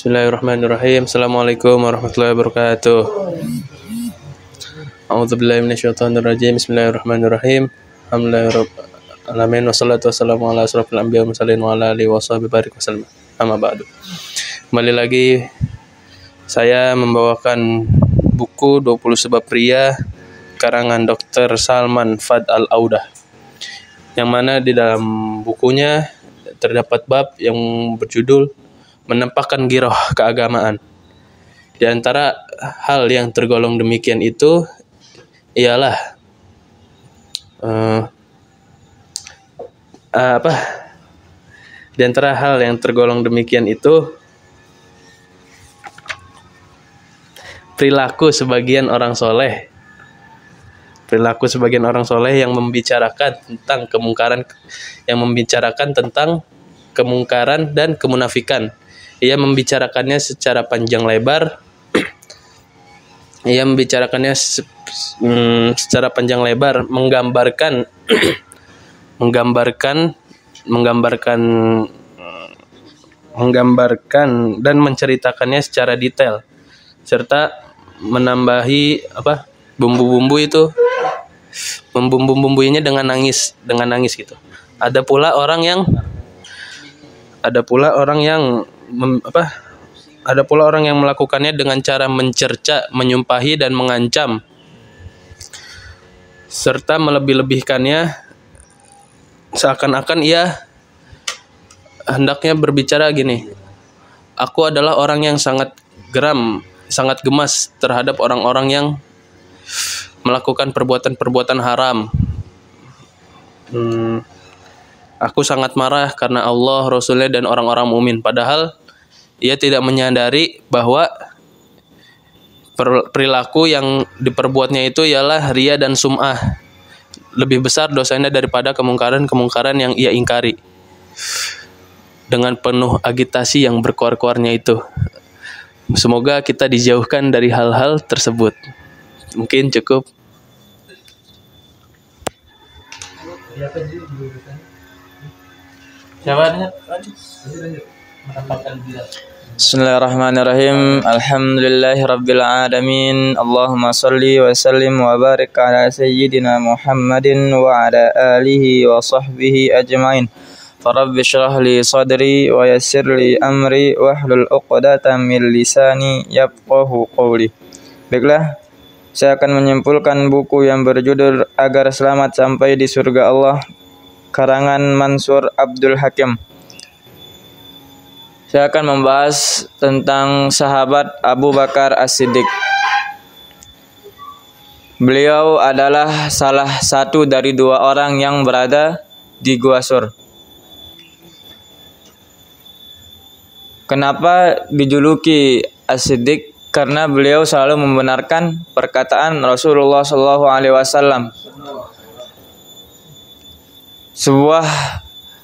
Bismillahirrahmanirrahim. Assalamualaikum warahmatullahi wabarakatuh. A'udzubillahi minasyaitonirrajim. Bismillahirrahmanirrahim. Alhamdulillahirabbil alamin wassalatu wassalamu ala asrofil anbiya'i wal mursalin wa ala alihi washabihi barik wasallam. Amma ba'du. Kembali lagi saya membawakan buku 20 Sebab Pria karangan Dr. Salman Fad Al-Audah, yang mana di dalam bukunya terdapat bab yang berjudul menampakkan giroh keagamaan. Di antara hal yang tergolong demikian itu ialah Di antara hal yang tergolong demikian itu perilaku sebagian orang soleh. Perilaku sebagian orang soleh yang membicarakan tentang kemungkaran dan kemunafikan. Ia membicarakannya secara panjang lebar. Menggambarkan dan menceritakannya secara detail, serta menambahi bumbu-bumbunya dengan nangis gitu. Ada pula orang yang melakukannya dengan cara mencerca, menyumpahi dan mengancam, serta melebih-lebihkannya seakan-akan ia hendaknya berbicara gini: aku adalah orang yang sangat gemas terhadap orang-orang yang melakukan perbuatan-perbuatan haram. Aku sangat marah karena Allah, Rasulnya, dan orang-orang mukmin. Padahal ia tidak menyadari bahwa perilaku yang diperbuatnya itu ialah riya dan sum'ah. Lebih besar dosanya daripada kemungkaran yang ia ingkari. Dengan penuh agitasi yang berkoar-koarnya itu. Semoga kita dijauhkan dari hal-hal tersebut. Mungkin cukup. Bismillahirrahmanirrahim. Alhamdulillahirabbil alamin. Allahumma shalli wa sallim wa barik ala sayyidina Muhammadin wa ala alihi wa sahbihi ajmain. Farabbi shrah li sadri wa yassir li amri wahlul 'uqdatam min lisani yafqahu qawli. Baiklah, saya akan menyimpulkan buku yang berjudul Agar Selamat Sampai di Surga Allah, karangan Mansur Abdul Hakim. Saya akan membahas tentang sahabat Abu Bakar As-Siddiq. Beliau adalah salah satu dari dua orang yang berada di Gua Sur. Kenapa dijuluki As-Siddiq? Karena beliau selalu membenarkan perkataan Rasulullah SAW. Sebuah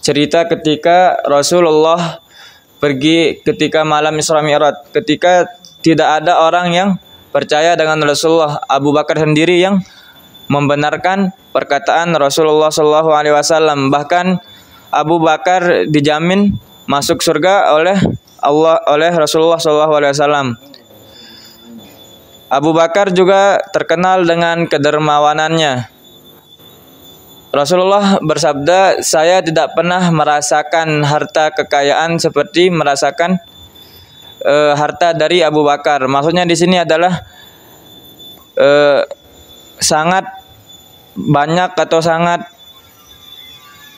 cerita ketika Rasulullah pergi ketika malam Isra Mi'raj, ketika tidak ada orang yang percaya dengan Rasulullah, Abu Bakar sendiri yang membenarkan perkataan Rasulullah SAW. Bahkan Abu Bakar dijamin masuk surga oleh Rasulullah SAW. Abu Bakar juga terkenal dengan kedermawanannya. Rasulullah bersabda, saya tidak pernah merasakan harta kekayaan seperti merasakan harta dari Abu Bakar. Maksudnya di sini adalah sangat banyak atau sangat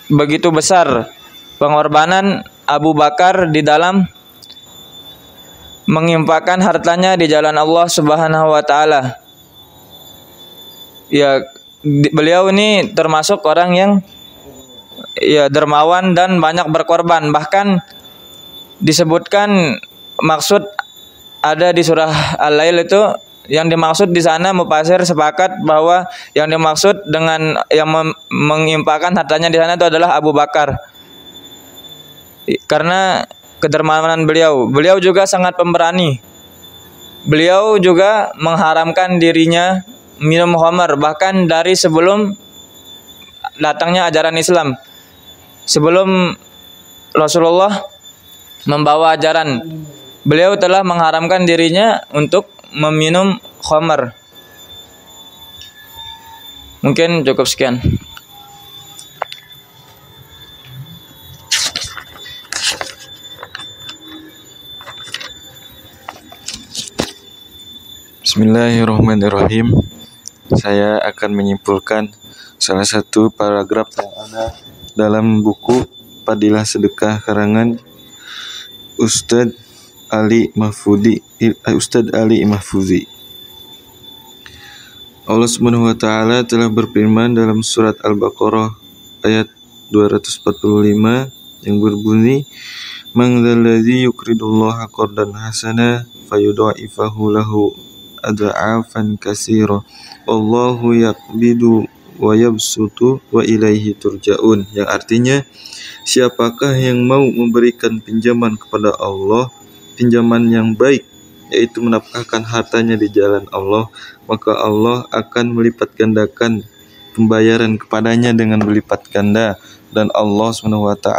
begitu besar pengorbanan Abu Bakar di dalam menginfakkan hartanya di jalan Allah Subhanahu wa taala. Ya, beliau ini termasuk orang yang dermawan dan banyak berkorban. Bahkan disebutkan maksud ada di surah Al-Lail itu, yang dimaksud di sana mufasir sepakat bahwa yang dimaksud dengan yang menginfakkan hartanya di sana itu adalah Abu Bakar. Karena kedermawanan beliau. Beliau juga sangat pemberani. Beliau juga mengharamkan dirinya minum khamar, bahkan dari sebelum datangnya ajaran Islam. Sebelum Rasulullah membawa ajaran beliau telah mengharamkan dirinya untuk meminum khamar. Mungkin cukup sekian. Bismillahirrahmanirrahim. Saya akan menyimpulkan salah satu paragraf yang ada dalam buku Fadilah Sedekah karangan Ustadz Ali Mahfuzi. Allah Subhanahu wa taala telah berfirman dalam surat Al-Baqarah ayat 245 yang berbunyi, "Man dzalladzi yuqridullaha qardan hasana fayudha'ifahu lahu adha'afan katsira. Wallahu yaqbidu wa yabsutu wa ilaihi turja'un." Yang artinya, siapakah yang mau memberikan pinjaman kepada Allah, pinjaman yang baik, yaitu menafkahkan hartanya di jalan Allah, maka Allah akan melipat gandakan pembayaran kepadanya dengan berlipat ganda, dan Allah SWT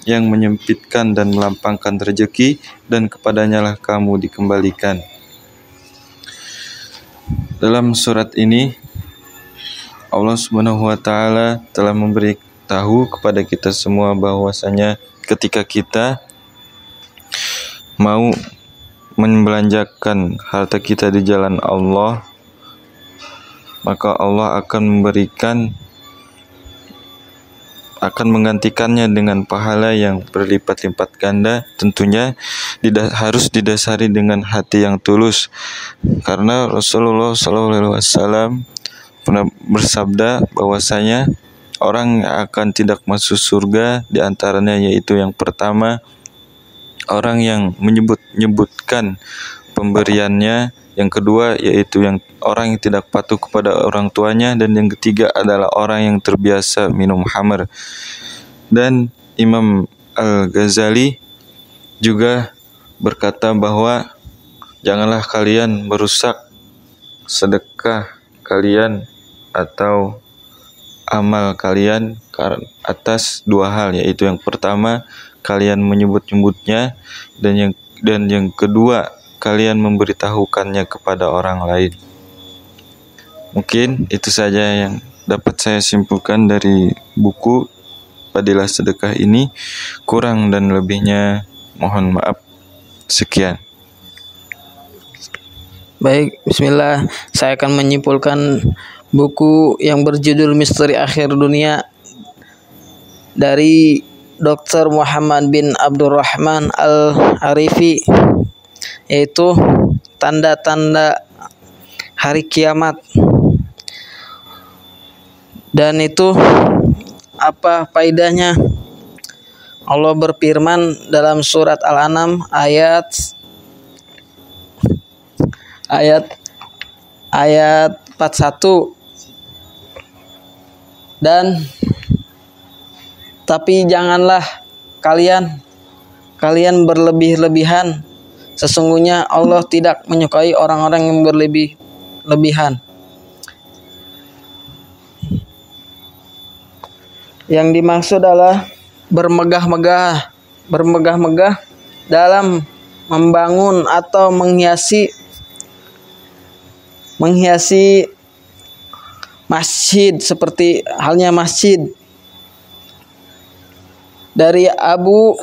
yang menyempitkan dan melapangkan rezeki, dan kepadanya lah kamu dikembalikan. Dalam surat ini Allah SWT telah memberitahu kepada kita semua bahwasanya ketika kita mau membelanjakan harta kita di jalan Allah, maka Allah akan menggantikannya dengan pahala yang berlipat-lipat ganda. Tentunya harus didasari dengan hati yang tulus, karena Rasulullah SAW pernah bersabda bahwasanya orang yang akan tidak masuk surga di antaranya yaitu yang pertama, orang yang menyebutkan pemberiannya, yang kedua yaitu orang yang tidak patuh kepada orang tuanya, dan yang ketiga adalah orang yang terbiasa minum khamr. Dan Imam Al-Ghazali juga berkata bahwa janganlah kalian merusak sedekah kalian atau amal kalian atas dua hal, yaitu yang pertama kalian menyebut-nyebutnya, dan yang kedua kalian memberitahukannya kepada orang lain. Mungkin itu saja yang dapat saya simpulkan dari buku Fadilah Sedekah ini. Kurang dan lebihnya mohon maaf. Sekian. Baik, bismillah. Saya akan menyimpulkan buku yang berjudul Misteri Akhir Dunia dari Dr. Muhammad bin Abdurrahman Al-Arifi, yaitu tanda-tanda hari kiamat. Dan itu apa faedahnya? Allah berfirman dalam surat Al-An'am ayat 41, dan tapi janganlah kalian berlebih-lebihan. Sesungguhnya Allah tidak menyukai orang-orang yang berlebih-lebihan. Yang dimaksud adalah bermegah-megah dalam membangun atau menghiasi masjid, seperti halnya masjid. Dari Abu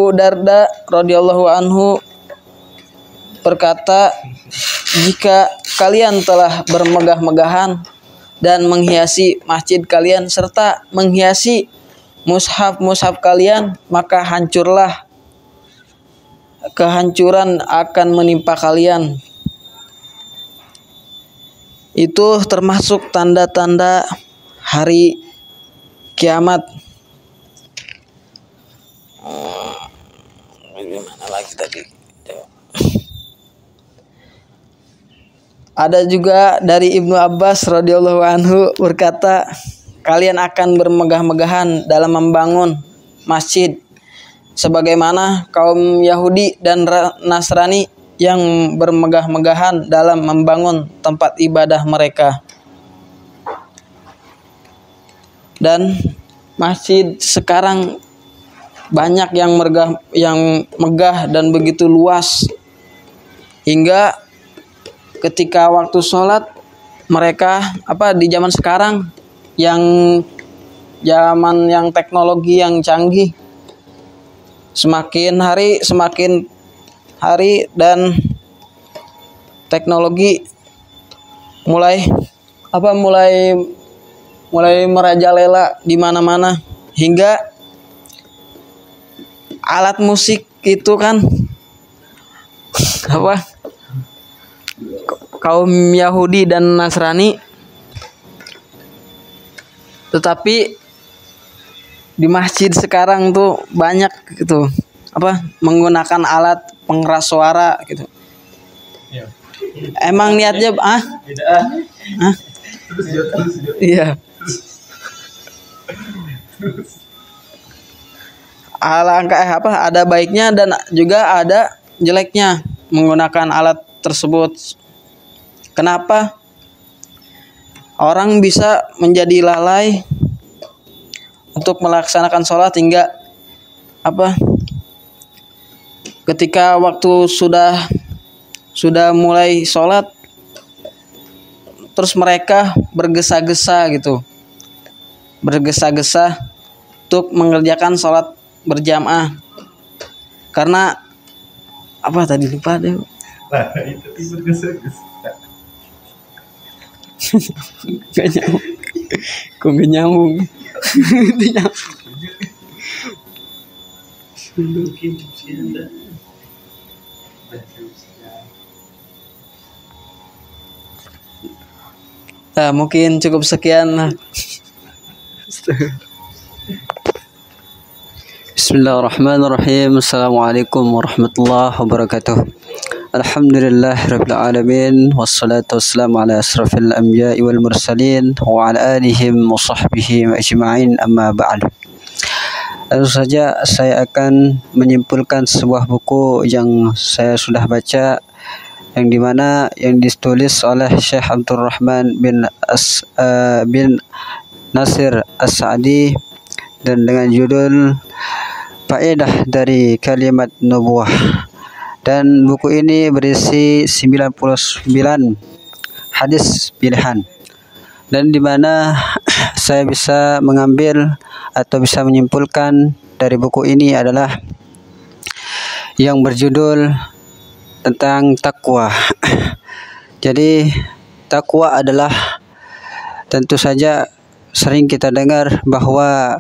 Darda radhiyallahu anhu berkata, jika kalian telah bermegah-megahan dan menghiasi masjid kalian serta menghiasi mushaf kalian, maka kehancuran akan menimpa kalian. Itu termasuk tanda-tanda hari kiamat. Gimana lagi tadi? Ada juga dari Ibnu Abbas radhiyallahu anhu berkata, kalian akan bermegah-megahan dalam membangun masjid sebagaimana kaum Yahudi dan Nasrani yang bermegah-megahan dalam membangun tempat ibadah mereka. Dan masjid sekarang banyak yang megah dan begitu luas, hingga ketika waktu sholat mereka di zaman sekarang yang zaman yang teknologi yang canggih, semakin hari dan teknologi mulai merajalela di mana-mana, hingga alat musik itu kan kaum Yahudi dan Nasrani, tetapi di masjid sekarang tuh banyak gitu menggunakan alat pengeras suara gitu. Emang niatnya iya. Alangkah ada baiknya dan juga ada jeleknya menggunakan alat tersebut. Kenapa orang bisa menjadi lalai untuk melaksanakan sholat hingga ketika waktu sudah mulai sholat terus mereka bergesa-gesa untuk mengerjakan sholat berjamaah, karena tadi lupa deh. Kok gak nyambung? Nah, mungkin cukup sekian. Bismillahirrahmanirrahim. Assalamualaikum warahmatullahi wabarakatuh. Alhamdulillahirabbil alamin, wassalatu wassalamu ala asrafil anbiya'i wal mursalin wa ala alihim wa sahbihi ajma'in, amma ba'd. Lalu saja saya akan menyimpulkan sebuah buku yang saya sudah baca, yang dimana yang ditulis oleh Syekh Abdurrahman bin Nasir As-Sa'di dan dengan judul Faedah dari Kalimat Nubuwah. Dan buku ini berisi 99 hadis pilihan, dan di mana saya bisa mengambil atau bisa menyimpulkan dari buku ini adalah yang berjudul tentang takwa. Jadi takwa adalah, tentu saja sering kita dengar bahwa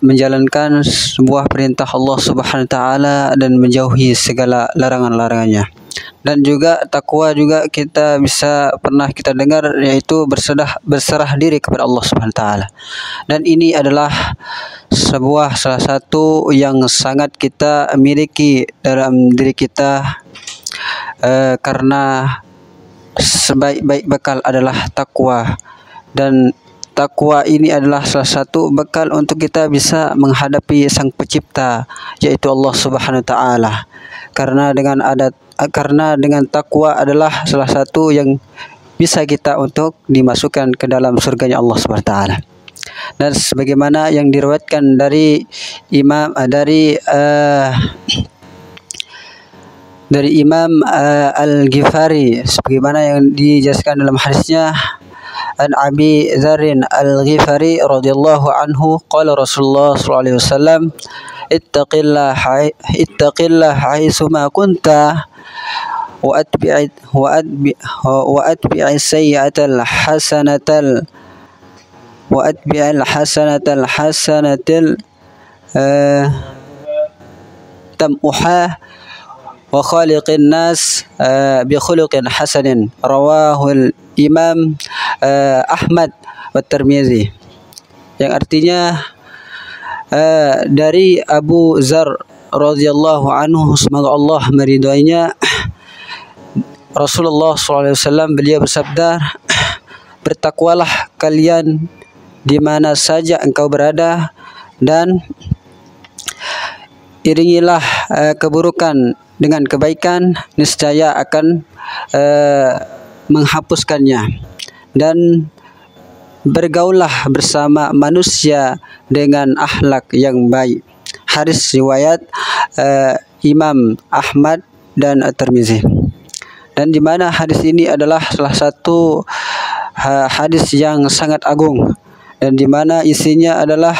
menjalankan sebuah perintah Allah Subhanahu wa taala dan menjauhi segala larangan-larangannya. Dan juga takwa juga pernah kita dengar, yaitu berserah diri kepada Allah Subhanahu wa taala. Dan ini adalah salah satu yang sangat kita miliki dalam diri kita, karena sebaik-baik bekal adalah takwa, dan takwa ini adalah salah satu bekal untuk kita bisa menghadapi Sang Pencipta, yaitu Allah Subhanahu wa taala. Karena dengan takwa adalah salah satu yang bisa kita untuk dimasukkan ke dalam surganya Allah Subhanahu wa taala. Dan sebagaimana yang diriwayatkan dari Imam Al-Ghifari, sebagaimana yang dijelaskan dalam hadisnya, an Abi Dzarrin Al-Ghifari radhiyallahu anhu qala Rasulullah sallallahu alaihi wasallam ittaqillah haitsuma kunta wa atbi'is sayyi'atal hasanatal tam'uha wa khaliqin nas bi khuluqin hasanin, rawahul Imam Ahmad wa Tirmizi. Yang artinya dari Abu Dzar radhiyallahu anhu, semoga Allah meridhoinya, Rasulullah SAW beliau bersabda, bertakwalah kalian di mana saja engkau berada, dan iringilah keburukan dengan kebaikan, niscaya akan menghapuskannya. Dan bergaullah bersama manusia dengan akhlak yang baik. Hadis riwayat Imam Ahmad dan At-Tirmizi. Dan di mana hadis ini adalah salah satu hadis yang sangat agung, dan di mana isinya adalah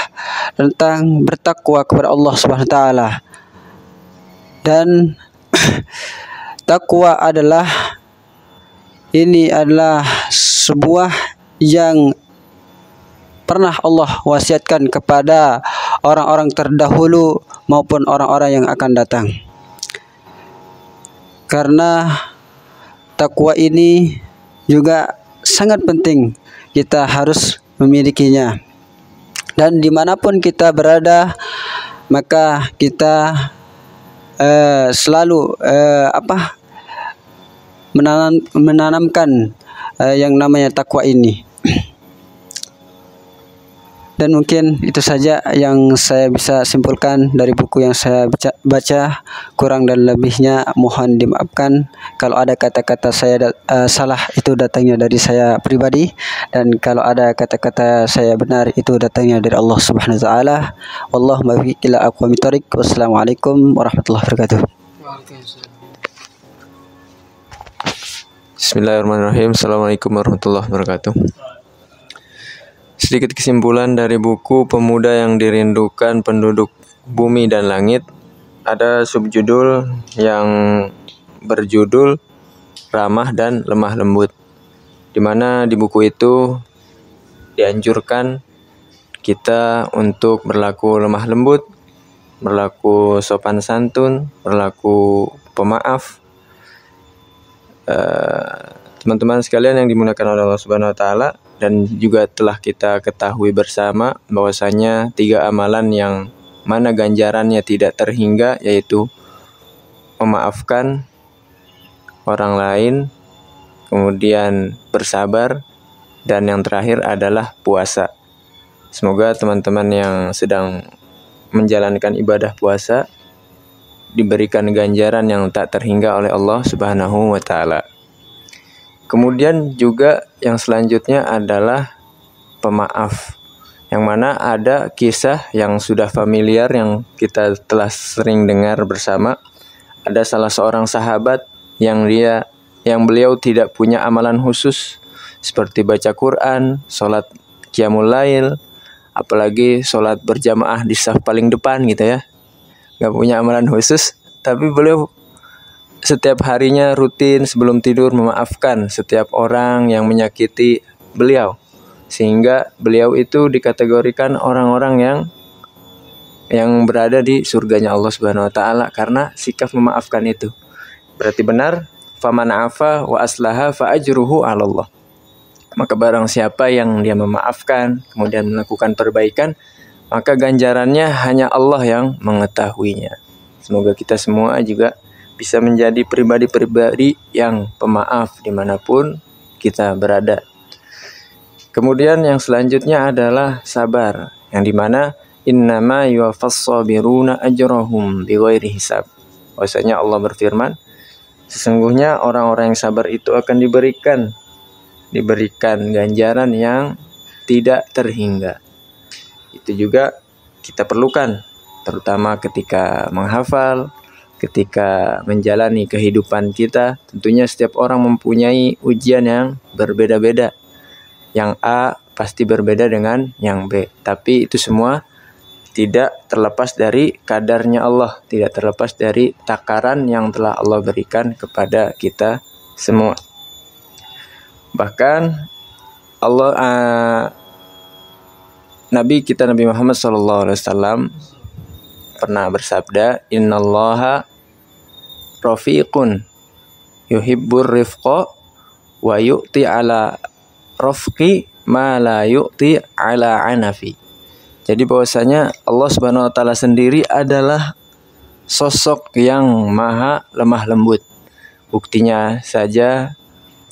tentang bertakwa kepada Allah Subhanahu wa taala. Dan takwa adalah sebuah yang pernah Allah wasiatkan kepada orang-orang terdahulu maupun orang-orang yang akan datang. Karena takwa ini juga sangat penting, kita harus memilikinya. Dan dimanapun kita berada, maka kita selalu menanamkan yang namanya takwa ini. Dan mungkin itu saja yang saya bisa simpulkan dari buku yang saya baca. Kurang dan lebihnya mohon dimaafkan. Kalau ada kata-kata saya salah, itu datangnya dari saya pribadi, dan kalau ada kata-kata saya benar, itu datangnya dari Allah Subhanahu wa taala. Wallahu muwaffiq ila aqwamit thoriq. Wassalamualaikum warahmatullahi wabarakatuh. Bismillahirrahmanirrahim. Assalamualaikum warahmatullahi wabarakatuh. Sedikit kesimpulan dari buku Pemuda yang Dirindukan Penduduk Bumi dan Langit. Ada subjudul yang berjudul Ramah dan Lemah Lembut, di mana di buku itu dianjurkan kita untuk berlaku lemah lembut, berlaku sopan santun, berlaku pemaaf. Teman-teman sekalian yang dimuliakan oleh Allah Subhanahu wa taala, dan juga telah kita ketahui bersama bahwasanya 3 amalan yang mana ganjarannya tidak terhingga, yaitu memaafkan orang lain, kemudian bersabar, dan yang terakhir adalah puasa. Semoga teman-teman yang sedang menjalankan ibadah puasa diberikan ganjaran yang tak terhingga oleh Allah Subhanahu wa taala. Kemudian juga yang selanjutnya adalah pemaaf, yang mana ada kisah yang sudah familiar yang kita telah sering dengar bersama. Ada salah seorang sahabat yang beliau tidak punya amalan khusus seperti baca Quran, sholat qiyamul lail, apalagi sholat berjamaah di saf paling depan gitu ya. Gak punya amalan khusus, tapi beliau setiap harinya rutin sebelum tidur memaafkan setiap orang yang menyakiti beliau, sehingga beliau itu dikategorikan orang-orang yang berada di surganya Allah Subhanahu wa taala karena sikap memaafkan itu. Berarti benar, faman afa wa aslaha fa ajruhu 'ala Allah. Maka barang siapa yang dia memaafkan kemudian melakukan perbaikan, maka ganjarannya hanya Allah yang mengetahuinya. Semoga kita semua juga bisa menjadi pribadi-pribadi yang pemaaf dimanapun kita berada. Kemudian yang selanjutnya adalah sabar, yang dimana innama yuwaffas sabiruna ajrahum bighairi hisab. Bahwasanya Allah berfirman, sesungguhnya orang-orang yang sabar itu akan diberikan ganjaran yang tidak terhingga. Itu juga kita perlukan, terutama ketika menghafal, ketika menjalani kehidupan kita. Tentunya setiap orang mempunyai ujian yang berbeda-beda. Yang A pasti berbeda dengan yang B. Tapi itu semua tidak terlepas dari kadarnya Allah, tidak terlepas dari takaran yang telah Allah berikan kepada kita semua. Bahkan Nabi Muhammad SAW pernah bersabda, innallaha rafiqun yuhibbur rifqa wa yu'ti ala rafqi ma la yu'ti ala anafi. Jadi bahwasanya Allah Subhanahu wa taala sendiri adalah sosok yang maha lemah lembut. Buktinya saja,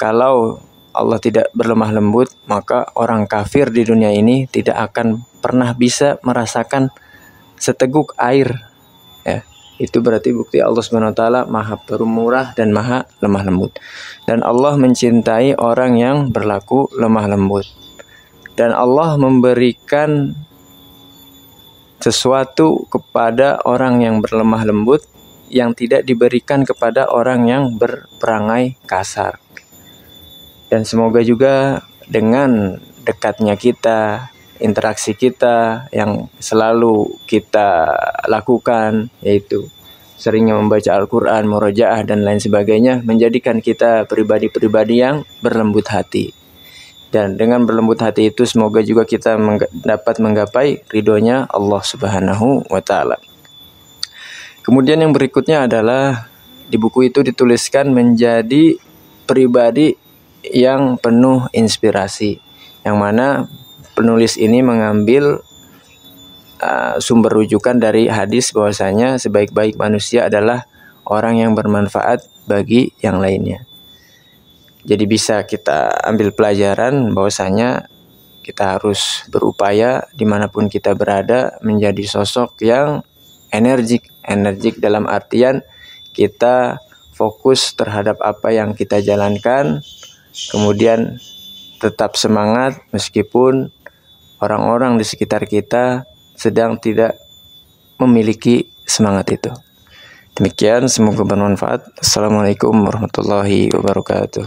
kalau Allah tidak berlemah lembut, maka orang kafir di dunia ini tidak akan pernah bisa merasakan seteguk air. Ya, itu berarti bukti Allah Subhanahu wa taala maha pemurah dan maha lemah lembut. Dan Allah mencintai orang yang berlaku lemah lembut. Dan Allah memberikan sesuatu kepada orang yang berlemah lembut yang tidak diberikan kepada orang yang berperangai kasar. Dan semoga juga dengan dekatnya kita, interaksi kita yang selalu kita lakukan, yaitu seringnya membaca Al-Quran, murojaah dan lain sebagainya, menjadikan kita pribadi-pribadi yang berlembut hati. Dan dengan berlembut hati itu semoga juga kita dapat menggapai ridhonya Allah Subhanahu wa Ta'ala. Kemudian yang berikutnya adalah di buku itu dituliskan menjadi pribadi yang penuh inspirasi, yang mana penulis ini mengambil sumber rujukan dari hadis bahwasanya sebaik-baik manusia adalah orang yang bermanfaat bagi yang lainnya. Jadi bisa kita ambil pelajaran bahwasanya kita harus berupaya dimanapun kita berada menjadi sosok yang energik dalam artian kita fokus terhadap apa yang kita jalankan, kemudian tetap semangat meskipun orang-orang di sekitar kita sedang tidak memiliki semangat itu. Demikian, semoga bermanfaat. Assalamualaikum warahmatullahi wabarakatuh.